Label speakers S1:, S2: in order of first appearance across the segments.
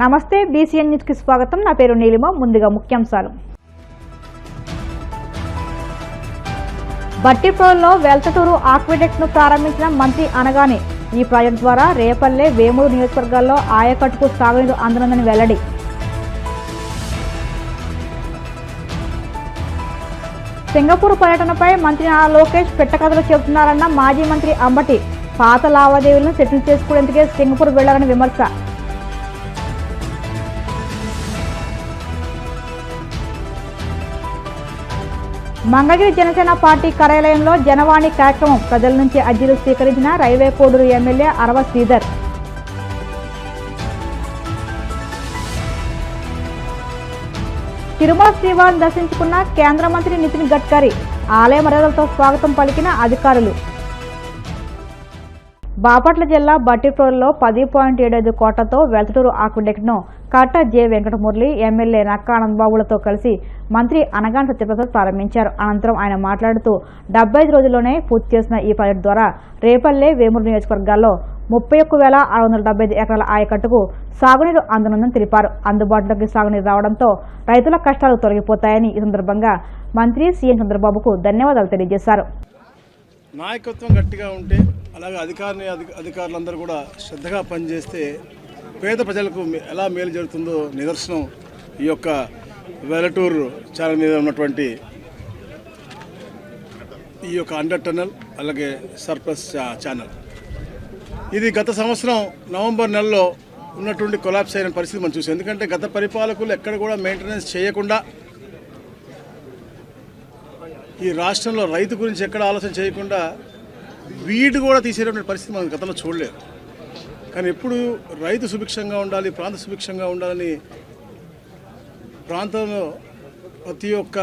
S1: నమస్తే BCN news కి స్వాగతం। నా పేరు నీలిమ। ముందుగా ముఖ్యాంశాలు। బట్టిప్రోలులో వెల్తటూరు ఆక్విడక్ట్ ను ప్రారంభించిన మంత్రి అనగానే ఈ ప్రాజెక్టు ద్వారా రేపల్లె వేమూరు నియోజకవర్గాల్లో ఆయకట్టుకు సాగునీరు అందనుందని వెల్లడి। సింగపూర్ పర్యటనపై మంత్రి నారా లోకేష్ పెట్టకథలు చెబుతున్నారన్న మాజీ మంత్రి అంబటి। పాత లావాదేవీలను సెటిల్ చేసుకునేందుకే సింగపూర్ వెళ్లారని విమర్శ। మంగళగిరి జనసేన పార్టీ కార్యాలయంలో జనవాణి కార్యక్రమం। ప్రజల నుంచి అర్జీలు స్వీకరించిన రైల్వే కోడూరు ఎమ్మెల్యే అరవ శ్రీధర్। తిరుమల శ్రీవారిని దర్శించుకున్న కేంద్ర మంత్రి నితిన్ గడ్కరీ। ఆలయ మర్యాదలతో స్వాగతం పలికిన అధికారులు। బాపట్ల జిల్లా బట్టిప్రోలులో 10.75 కోట్లతో వెల్తటూరు ఆక్విడక్ట్ ను కట్ట జె వెంకటమురళి, ఎమ్మెల్యే నక్కా ఆనందబాబులతో కలిసి మంత్రి అనగాని సత్యప్రసాద్ ప్రారంభించారు। అనంతరం ఆయన మాట్లాడుతూ 75 రోజుల్లోనే పూర్తి చేసిన ఈ ప్రాజెక్టు ద్వారా రేపల్లె వేమూరు నియోజకవర్గాల్లో 31,675 ఎకరాల ఆయకట్టుకు సాగునీరు అందనుందని తెలిపారు। అందుబాటులోకి సాగునీరు రావడంతో రైతుల కష్టాలు తొలగిపోతాయని ఈ సందర్భంగా మంత్రి సీఎం చంద్రబాబుకు ధన్యవాదాలు తెలియజేశారు।
S2: నాయకత్వం గట్టిగా ఉంటే అలాగే అధికారులందరూ కూడా శ్రద్ధగా పనిచేస్తే పేద ప్రజలకు ఎలా మేలు జరుగుతుందో నిదర్శనం ఈ యొక్క వెలటూరు ఛానల్ మీద ఉన్నటువంటి ఈ యొక్క అండర్ టనల్ అలాగే సర్ప్లస్ ఛానల్। ఇది గత సంవత్సరం నవంబర్ నెలలో ఉన్నటువంటి కొలాప్స్ అయిన పరిస్థితి మనం చూసాం। ఎందుకంటే గత పరిపాలకులు ఎక్కడ కూడా మెయింటెనెన్స్ చేయకుండా ఈ రాష్ట్రంలో రైతు గురించి ఎక్కడ ఆలోచన చేయకుండా వీడు కూడా తీసేటువంటి పరిస్థితి మనం గతంలో చూడలేదు। కానీ ఎప్పుడు రైతు సుభిక్షంగా ఉండాలి, ప్రాంత సుభిక్షంగా ఉండాలని ప్రాంతంలో ప్రతి ఒక్క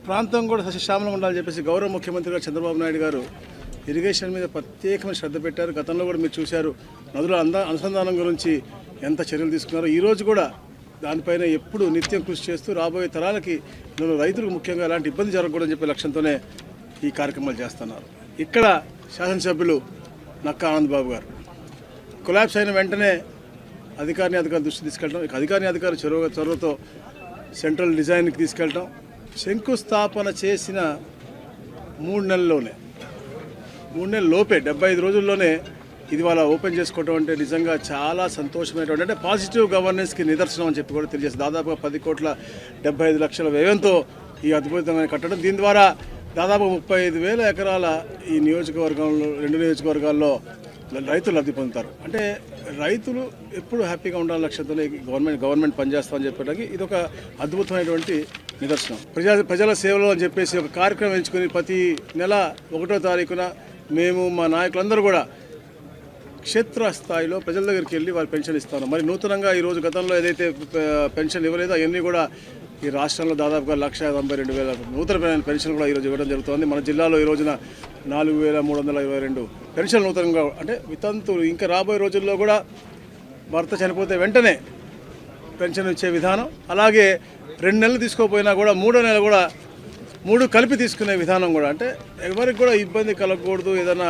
S2: ప్రాంతం కూడా సస్యశ్యామలంగా ఉండాలని చెప్పేసి గౌరవ ముఖ్యమంత్రి గారు చంద్రబాబు నాయుడు గారు ఇరిగేషన్ మీద ప్రత్యేకమైన శ్రద్ధ పెట్టారు। గతంలో కూడా మీరు చూశారు నదుల అనుసంధానం గురించి ఎంత చర్యలు తీసుకున్నారో। ఈరోజు కూడా దానిపైన ఎప్పుడు నిత్యం కృషి చేస్తూ రాబోయే తరాలకి రైతులకు ముఖ్యంగా ఎలాంటి ఇబ్బంది జరగకూడదని చెప్పే లక్ష్యంతోనే ఈ కార్యక్రమాలు చేస్తున్నారు। ఇక్కడ శాసనసభ్యులు నక్కా ఆనందబాబు గారు కొలాప్స్ అయిన వెంటనే అధికారి దృష్టి తీసుకెళ్ళడం, ఇక అధికారి చొరవతో సెంట్రల్ డిజైన్కి తీసుకెళ్ళటం, శంకుస్థాపన చేసిన 3 నెలల్లోనే 3 నెలల లోపే 75 రోజుల్లోనే ఇది వాళ్ళ ఓపెన్ చేసుకోవడం అంటే నిజంగా చాలా సంతోషమైనటువంటి అంటే పాజిటివ్ గవర్నెన్స్కి నిదర్శనం అని చెప్పి కూడా తెలియజేస్తుంది। దాదాపుగా 10,75,00,000 వ్యయంతో ఈ అద్భుతమైన కట్టడం, దీని ద్వారా దాదాపు 35,000 ఎకరాల ఈ నియోజకవర్గంలో 2 నియోజకవర్గాల్లో రైతులు లబ్ధి పొందుతారు। అంటే రైతులు ఎప్పుడు హ్యాపీగా ఉండాలని లక్ష్యంతోనే గవర్నమెంట్ పనిచేస్తామని చెప్పడానికి ఇది ఒక అద్భుతమైనటువంటి నిదర్శనం। ప్రజల సేవలో అని చెప్పేసి ఒక కార్యక్రమం ఎంచుకుని ప్రతి నెల 1వ తారీఖున మేము మా నాయకులందరూ కూడా క్షేత్రస్థాయిలో ప్రజల దగ్గరికి వెళ్ళి వాళ్ళు పెన్షన్ ఇస్తాను। మరి నూతనంగా ఈరోజు గతంలో ఏదైతే పెన్షన్ ఇవ్వలేదో అవన్నీ కూడా ఈ రాష్ట్రంలో దాదాపుగా 1,92,000 నూతన పెన్షన్ కూడా ఈరోజు ఇవ్వడం జరుగుతుంది। మన జిల్లాలో ఈ రోజున 4,322 పెన్షన్ నూతనంగా అంటే వితంతువులు ఇంకా రాబోయే రోజుల్లో కూడా భర్త చనిపోతే వెంటనే పెన్షన్ ఇచ్చే విధానం, అలాగే 2 నెలలు తీసుకోపోయినా కూడా 3వ నెల కూడా 3 కలిపి తీసుకునే విధానం కూడా, అంటే ఎవరికి కూడా ఇబ్బంది కలగకూడదు, ఏదైనా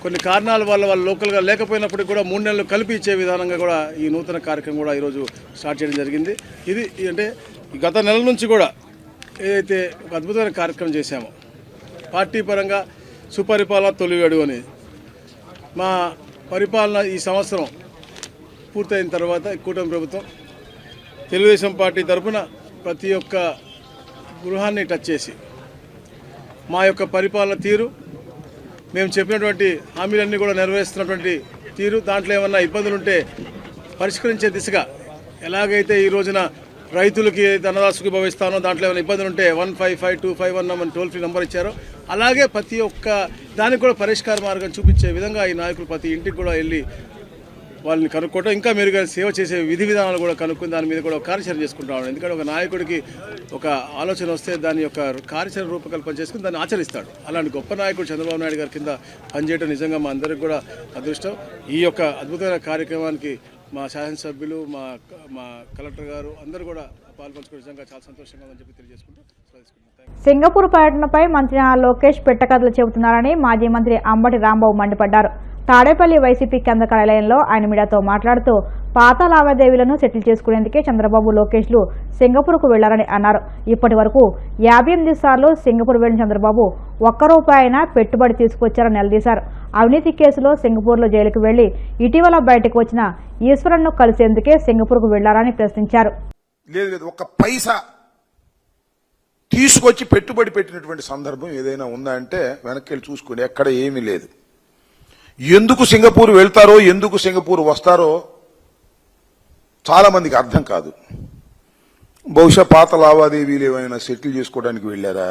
S2: కొన్ని కారణాల వల్ల వాళ్ళు లోకల్గా లేకపోయినప్పటికీ కూడా 3 నెలలు కలిపి ఇచ్చే విధానంగా కూడా ఈ నూతన కార్యక్రమం కూడా ఈరోజు స్టార్ట్ చేయడం జరిగింది। ఇది అంటే గత నెల నుంచి కూడా ఏదైతే ఒక అద్భుతమైన కార్యక్రమం చేశామో పార్టీ పరంగా సుపరిపాలన తొలివేడు అని, మా పరిపాలన ఈ సంవత్సరం పూర్తయిన తర్వాత కూటమి ప్రభుత్వం తెలుగుదేశం పార్టీ తరఫున ప్రతి ఒక్క గృహాన్ని టచ్ చేసి మా యొక్క పరిపాలన తీరు, మేము చెప్పినటువంటి హామీలన్నీ కూడా నెరవేరుస్తున్నటువంటి తీరు, దాంట్లో ఏమన్నా ఇబ్బందులు ఉంటే పరిష్కరించే దిశగా ఎలాగైతే ఈ రోజున రైతులకి ధనరాశికి భవిస్తానో దాంట్లో ఏమైనా ఇబ్బందులు ఉంటే 155251 టోల్ ఫ్రీ నెంబర్ ఇచ్చారో అలాగే ప్రతి ఒక్క దానికి కూడా పరిష్కార మార్గం చూపించే విధంగా ఈ నాయకులు ప్రతి ఇంటికి కూడా వెళ్ళి వాళ్ళని కనుక్కోవటం, ఇంకా మెరుగైన సేవ చేసే విధి విధానాలు కూడా కనుక్కుని దాని మీద కూడా కార్యాచరణ చేసుకుంటాం। ఎందుకంటే ఒక నాయకుడికి ఒక ఆలోచన వస్తే దాని యొక్క కార్యాచరణ రూపకల్పన చేసుకుని దాన్ని ఆచరిస్తాడు। అలాంటి గొప్ప నాయకుడు చంద్రబాబు నాయుడు గారి కింద పనిచేయడం నిజంగా మా అందరికి కూడా అదృష్టం। ఈ యొక్క అద్భుతమైన కార్యక్రమానికి మా శాసనసభ్యులు మా కలెక్టర్ గారు అందరూ కూడా పాల్పంచుకోవడం నిజంగా చాలా సంతోషంగా ఉందని చెప్పి తెలియజేసుకుంటూ
S1: సింగపూర్ పర్యటనపై మంత్రి నారా లోకేష్ పెట్టకథలు చెబుతున్నారని మాజీ మంత్రి అంబటి రాంబాబు మండిపడ్డారు। తాడేపల్లి వైసీపీ కేంద్ర కార్యాలయంలో ఆయన మీడియాతో మాట్లాడుతూ పాత లావాదేవీలను సెటిల్ చేసుకునేందుకే చంద్రబాబు లోకేష్లు సింగపూర్కు వెళ్లారని అన్నారు. ఇప్పటి వరకు 58 సార్లు సింగపూర్ వెళ్లిన చంద్రబాబు ఒక్క రూపాయి అయినా పెట్టుబడి తీసుకొచ్చారని నిలదీశారు. అవినీతి కేసులో సింగపూర్లో జైలుకు వెళ్లి ఇటీవల బయటకు వచ్చిన ఈశ్వరన్ను కలిసేందుకే సింగపూర్కు వెళ్లారని ప్రశ్నించారు.
S3: లేదు ఒక్క పైసా తీసుకొచ్చి పెట్టుబడి పెట్టినటువంటి సందర్భం ఏదైనా ఉందా అంటే వెనక్కి వెళ్ళి చూసుకోండి, ఎక్కడ ఏమీ లేదు. ఎందుకు సింగపూర్ వెళ్తారో ఎందుకు సింగపూర్ వస్తారో చాలా మందికి అర్థం కాదు. బహుశా పాత లావాదేవీలు ఏమైనా సెటిల్ చేసుకోవడానికి వెళ్ళారా?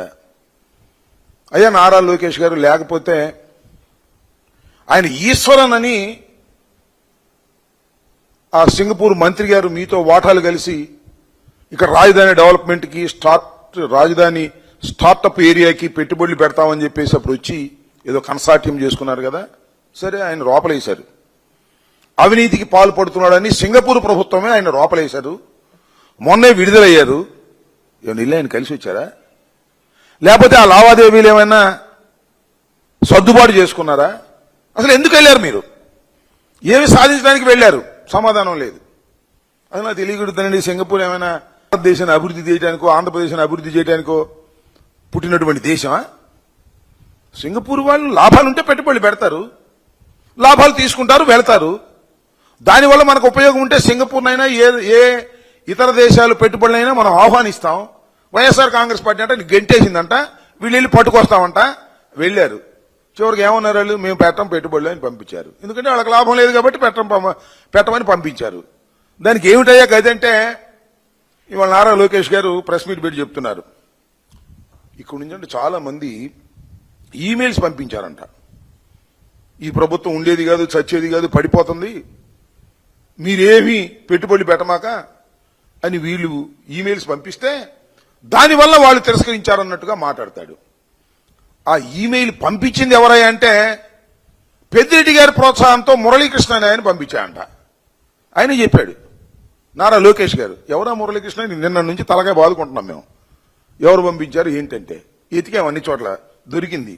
S3: అయ్యా నారా లోకేష్ గారు, లేకపోతే ఆయన ఈశ్వరన్ అని ఆ సింగపూర్ మంత్రి గారు మీతో వాటాలు కలిసి ఇక్కడ రాజధాని డెవలప్మెంట్కి రాజధాని స్టార్టప్ ఏరియాకి పెట్టుబడులు పెడతామని చెప్పేసి అప్పుడు వచ్చి ఏదో కన్సార్టియం చేసుకున్నారు కదా. సరే, ఆయన లోపలేశారు. అవినీతికి పాల్పడుతున్నాడని సింగపూర్ ప్రభుత్వమే ఆయన లోపలేశారు. మొన్నే విడుదలయ్యారు. ఏమైనా ఇల్లు ఆయన కలిసి వచ్చారా? లేకపోతే ఆ లావాదేవీలు ఏమైనా సర్దుబాటు చేసుకున్నారా? అసలు ఎందుకు వెళ్ళారు మీరు? ఏమి సాధించడానికి వెళ్ళారు? సమాధానం లేదు. అది నాకు తెలియకూడదండి. సింగపూర్ ఏమైనా భారతదేశాన్ని అభివృద్ధి చేయడానికో ఆంధ్రప్రదేశ్ని అభివృద్ధి చేయడానికో పుట్టినటువంటి దేశమా? సింగపూర్ వాళ్ళు లాభాలుంటే పెట్టుబడులు పెడతారు, లాభాలు తీసుకుంటారు, వెళ్తారు. దానివల్ల మనకు ఉపయోగం ఉంటే సింగపూర్నైనా ఏ ఇతర దేశాలు పెట్టుబడులైనా మనం ఆహ్వానిస్తాం. వైఎస్ఆర్ కాంగ్రెస్ పార్టీ అంటే గెంటేసిందంట, వీళ్ళు వెళ్ళి పట్టుకొస్తామంట. వెళ్ళారు. చివరికి ఏమన్నారు వాళ్ళు? మేము పెట్టం పెట్టుబడులు అని పంపించారు. ఎందుకంటే వాళ్ళకి లాభం లేదు కాబట్టి పెట్టమని పంపించారు. దానికి ఏమిటయ్యా గదంటే, ఇవాళ నారా లోకేష్ గారు ప్రెస్ మీట్ పెట్టి చెప్తున్నారు, ఇక్కడ నుంచి అంటే చాలా మంది ఈమెయిల్స్ పంపించారంట. ఈ ప్రభుత్వం ఉండేది కాదు, చచ్చేది కాదు, పడిపోతుంది, మీరేమీ పెట్టుబడి పెట్టమాక అని వీళ్ళు ఈమెయిల్స్ పంపిస్తే దానివల్ల వాళ్ళు తిరస్కరించారన్నట్టుగా మాట్లాడతాడు. ఆ ఈమెయిల్ పంపించింది ఎవరయ్యా అంటే పెద్దిరెడ్డి గారి ప్రోత్సాహంతో మురళీకృష్ణ ఆయన పంపించాయంట. ఆయన చెప్పాడు నారా లోకేష్ గారు. ఎవరా మురళీకృష్ణ? నిన్న నుంచి తలగా బాదుకుంటున్నాం మేము. ఎవరు పంపించారు ఏంటంటే ఎతికాం అన్ని చోట్ల, దొరికింది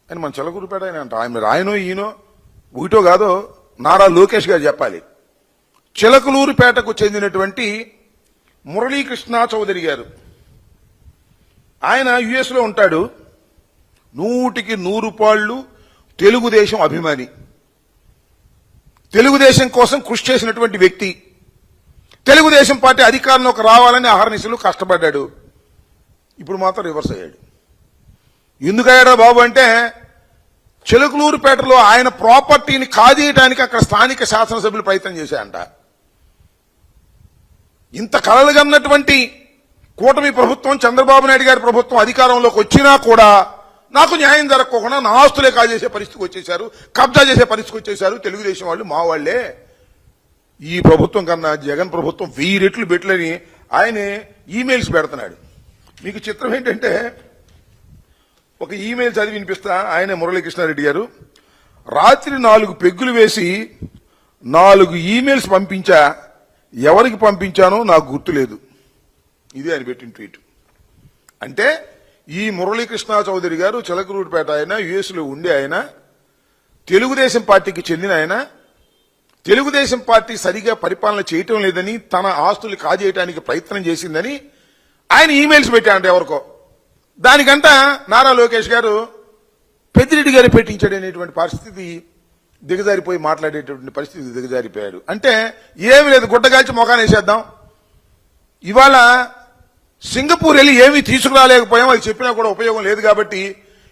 S3: అని మన చిలకూరుపేట ఆయన అంట. ఆయన రాయనో ఈయనో ఒకటో కాదో నారా లోకేష్ గారు చెప్పాలి. చిలకలూరుపేటకు చెందినటువంటి మురళీకృష్ణ చౌదరి గారు, ఆయన యుఎస్ లో ఉంటాడు. 100కి 100 పాళ్ళు తెలుగుదేశం అభిమాని, తెలుగుదేశం కోసం కృషి చేసినటువంటి వ్యక్తి. తెలుగుదేశం పార్టీ అధికారంలోకి రావాలని అహర్నిశలు కష్టపడ్డాడు. ఇప్పుడు మాత్రం రివర్స్ అయ్యాడు. ఎందుకయ్యాడా బాబు అంటే చిలకలూరుపేటలో ఆయన ప్రాపర్టీని కాజేయడానికి అక్కడ స్థానిక శాసనసభ్యులు ప్రయత్నం చేశాయంట. ఇంత కలలుగన్నటువంటి కూటమి ప్రభుత్వం, చంద్రబాబు నాయుడు గారి ప్రభుత్వం అధికారంలోకి వచ్చినా కూడా నాకు న్యాయం జరగకుండా నా ఆస్తులే కాజేసే పరిస్థితికి వచ్చేశారు, కబ్జా చేసే పరిస్థితికి వచ్చేశారు తెలుగుదేశం వాళ్ళు, మా వాళ్లే. ఈ ప్రభుత్వం కన్నా జగన్ ప్రభుత్వం 1000 రెట్లు బెట్లని ఆయనే ఈమెయిల్స్ పెడుతున్నాడు. మీకు చిత్రం ఏంటంటే ఒక ఈమెయిల్ చదివి వినిపిస్తా. ఆయనే మురళీకృష్ణారెడ్డి గారు. రాత్రి 4 పెగ్గులు వేసి 4 ఈమెయిల్స్ పంపించా, ఎవరికి పంపించానో నాకు గుర్తులేదు. ఇది ఆయన పెట్టిన ట్వీట్. అంటే ఈ మురళీకృష్ణ చౌదరి గారు చిలకలూరుపేట ఆయన, యుఎస్ లో ఉండే ఆయన, తెలుగుదేశం పార్టీకి చెందిన ఆయన, తెలుగుదేశం పార్టీ సరిగా పరిపాలన చేయటం లేదని, తన ఆస్తులు కాజేయడానికి ప్రయత్నం చేసిందని ఆయన ఈమెయిల్స్ పెట్టారంట ఎవరికో. దానికంట నారా లోకేష్ గారు పెద్దిరెడ్డి గారు పెట్టించాడు అనేటువంటి పరిస్థితి దిగజారిపోయి మాట్లాడేటువంటి పరిస్థితి దిగజారిపోయాడు. అంటే ఏమి లేదు, గుడ్డగాల్చి మొఖాన్ని వేసేద్దాం. ఇవాళ సింగపూర్ వెళ్ళి ఏమీ తీసుకురాలేకపోయాం, అది చెప్పినా కూడా ఉపయోగం లేదు కాబట్టి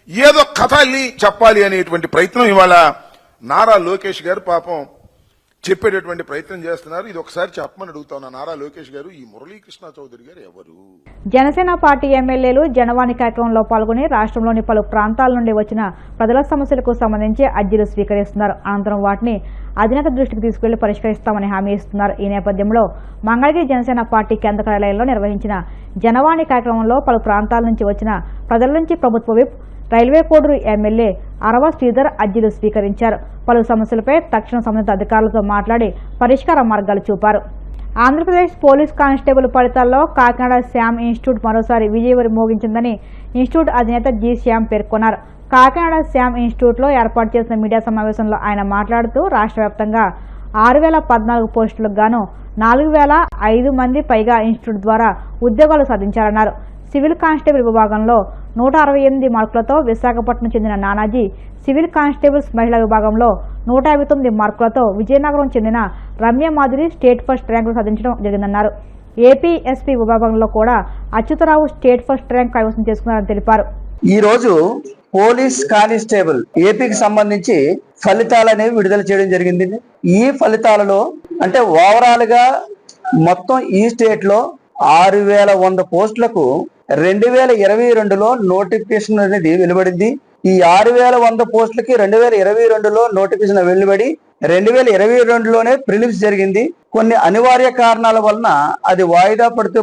S3: ఏదో కథ వెళ్ళి చెప్పాలి అనేటువంటి ప్రయత్నం ఇవాళ నారా లోకేష్ గారు పాపం చెప్పేటటువంటి ప్రయత్నం చేస్తున్నారు. ఇది ఒకసారి చెప్పమని అడుగుతా నారా లోకేష్ గారు, ఈ మురళీకృష్ణ చౌదరి గారు ఎవరు?
S1: జనసేన పార్టీ ఎమ్మెల్యేలు జనవాణి కార్యక్రమంలో పాల్గొని రాష్ట్రంలోని పలు ప్రాంతాల నుండి వచ్చిన ప్రజల సమస్యలకు సంబంధించి అర్జీలు స్వీకరిస్తున్నారు. అనంతరం వాటిని అధినేత దృష్టికి తీసుకెళ్లి పరిష్కరిస్తామని హామీ ఇస్తున్నారు. ఈ నేపథ్యంలో మంగళగిరి జనసేన పార్టీ కేంద్ర కార్యాలయంలో నిర్వహించిన జనవాణి కార్యక్రమంలో పలు ప్రాంతాల నుంచి వచ్చిన ప్రజల నుంచి ప్రభుత్వ విప్, రైల్వే కోడూరు ఎమ్మెల్యే అరవ శ్రీధర్ అర్జీలు స్వీకరించారు. పలు సమస్యలపై తక్షణ సంబంధిత అధికారులతో మాట్లాడి పరిష్కార మార్గాలు చూపారు. ఆంధ్రప్రదేశ్ పోలీస్ కానిస్టేబుల్ ఫలితాల్లో కాకినాడ శ్యామ్ ఇన్స్టిట్యూట్ మరోసారి విజయవరి మోగించిందని ఇన్స్టిట్యూట్ అధినేత జి శ్యామ్ పేర్కొన్నారు. కాకినాడ శ్యామ్ ఇన్స్టిట్యూట్లో ఏర్పాటు చేసిన మీడియా సమావేశంలో ఆయన మాట్లాడుతూ రాష్ట్ర వ్యాప్తంగా 6014 పోస్టులకు గాను 4005 మంది పైగా ఇన్స్టిట్యూట్ ద్వారా ఉద్యోగాలు సాధించారన్నారు. సివిల్ కానిస్టేబుల్ విభాగంలో 168 మార్కులతో విశాఖపట్నం చెందిన నానాజీ, సివిల్ కానిస్టేబుల్స్ మహిళా విభాగంలో 159 మార్కులతో విజయనగరం చెందిన రమ్య మాధురి స్టేట్ ఫస్ట్ ర్యాంకులు సాధించడం జరిగిందన్నారు. ఏపీ ఎస్పీ విభాగంలో కూడా అచ్యుతరావు స్టేట్ ఫస్ట్ ర్యాంక్ కైవసం చేసుకున్నారని తెలిపారు.
S4: ఈ రోజు పోలీస్ కానిస్టేబుల్ ఏపీకి సంబంధించి ఫలితాలు అనేవి విడుదల చేయడం జరిగింది. ఈ ఫలితాలలో అంటే ఓవరాల్ గా మొత్తం ఈ స్టేట్ లో 6100 పోస్టులకు 2022లో నోటిఫికేషన్ అనేది వెలువడింది. ఈ 6100 పోస్టులకి 2022లో నోటిఫికేషన్ వెలువడి 2022లోనే ప్రిలిమ్స్ జరిగింది. కొన్ని అనివార్య కారణాల వలన అది వాయిదా పడుతూ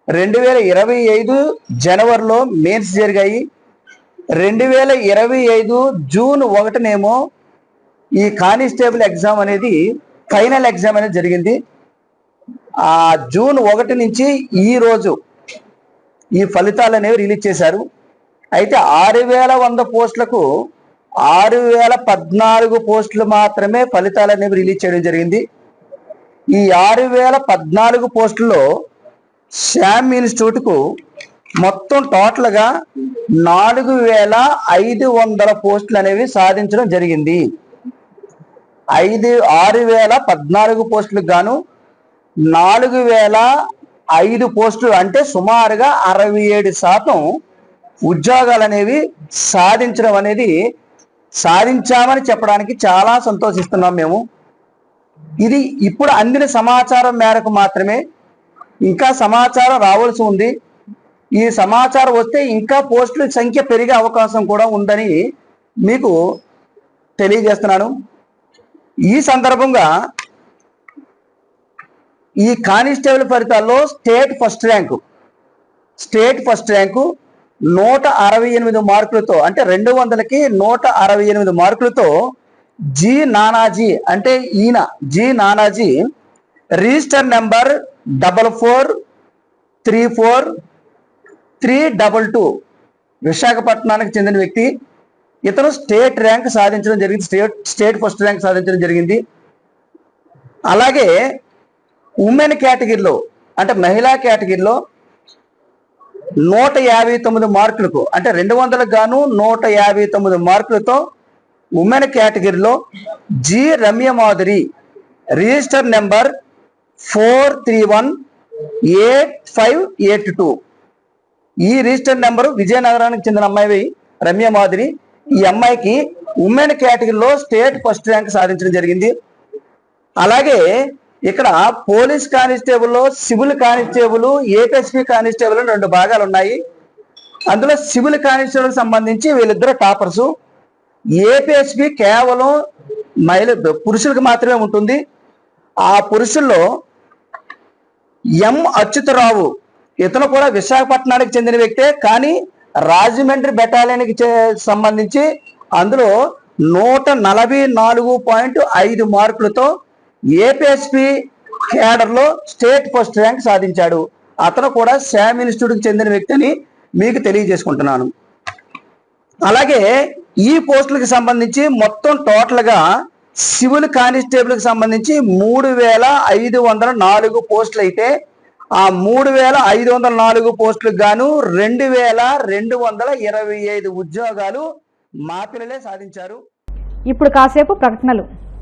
S4: 2025 జనవరిలో మెయిన్స్ జరిగాయి. 2025 జూన్ 1నేమో ఈ కానిస్టేబుల్ ఎగ్జామ్ అనేది ఫైనల్ ఎగ్జామ్ అనేది జరిగింది. ఆ జూన్ 1 నుంచి ఈ రోజు ఈ ఫలితాలు అనేవి రిలీజ్ చేశారు. అయితే 6100 పోస్టులకు 6014 పోస్టులు మాత్రమే ఫలితాలు అనేవి రిలీజ్ చేయడం జరిగింది. ఈ 6014 పోస్టుల్లో శ్యామ్ ఇన్స్టిట్యూట్కు మొత్తం టోటల్గా 4500 పోస్టులు అనేవి సాధించడం జరిగింది. 6014 పోస్టులకు గాను 4005 పోస్టులు అంటే సుమారుగా 67% ఉద్యోగాలు అనేవి సాధించామని చెప్పడానికి చాలా సంతోషిస్తున్నాం మేము. ఇది ఇప్పుడు అందిన సమాచారం మేరకు మాత్రమే, ఇంకా సమాచారం రావాల్సి ఉంది. ఈ సమాచారం వస్తే ఇంకా పోస్టుల సంఖ్య పెరిగే అవకాశం కూడా ఉందని మీకు తెలియజేస్తున్నాను. ఈ సందర్భంగా ఈ కానిస్టేబుల్ ఫలితాల్లో స్టేట్ ఫస్ట్ ర్యాంకు 168 మార్కులతో అంటే 200కి 168 మార్కులతో జి నానాజీ అంటే ఈయన జి నానాజీ రిజిస్టర్ నెంబర్ 4434322 విశాఖపట్నానికి చెందిన వ్యక్తి. ఇతను స్టేట్ ర్యాంక్ సాధించడం జరిగింది, స్టేట్ ఫస్ట్ ర్యాంక్ సాధించడం జరిగింది. అలాగే ఉమెన్ కేటగిరీలో అంటే మహిళా కేటగిరీలో 159 మార్కులకు అంటే 200కు గాను 159 మార్కులతో ఉమెన్ కేటగిరీలో G Ramya Madhuri register number 4318582 ఈ రిజిస్టర్ నెంబరు విజయనగరానికి చెందిన అమ్మాయి రమ్య మాధురి. ఈ అమ్మాయికి ఉమెన్ కేటగిరీలో స్టేట్ ఫస్ట్ ర్యాంక్ సాధించడం జరిగింది. అలాగే ఇక్కడ పోలీస్ కానిస్టేబుల్లో సివిల్ కానిస్టేబుల్, ఏపీఎస్పీ కానిస్టేబుల్ 2 భాగాలు ఉన్నాయి. అందులో సివిల్ కానిస్టేబుల్ సంబంధించి వీళ్ళిద్దరు టాపర్స్. ఏపీఎస్పీ కేవలం పురుషులకు మాత్రమే ఉంటుంది. ఆ పురుషుల్లో ఎం అచ్యుతరావు ఇతను కూడా విశాఖపట్నానికి చెందిన వ్యక్తే, కానీ రాజమండ్రి బెటాలియన్కి సంబంధించి అందులో 144.5 మార్కులతో ఏపీఎస్పీ కేడర్లో స్టేట్ ఫస్ట్ ర్యాంక్ సాధించాడు. అతను కూడా శ్యామ్ ఇన్స్టిట్యూట్కి చెందిన వ్యక్తి అని మీకు తెలియజేసుకుంటున్నాను. అలాగే ఈ పోస్టులకు సంబంధించి మొత్తం టోటల్గా సివిల్ కానిస్టేబుల్కి సంబంధించి 3504 పోస్టులు అయితే ఆ 3504 పోస్టులకు గాను 2225 ఉద్యోగాలు మా పిల్లలే సాధించారు.
S1: ఇప్పుడు కాసేపు ప్రకటనలు.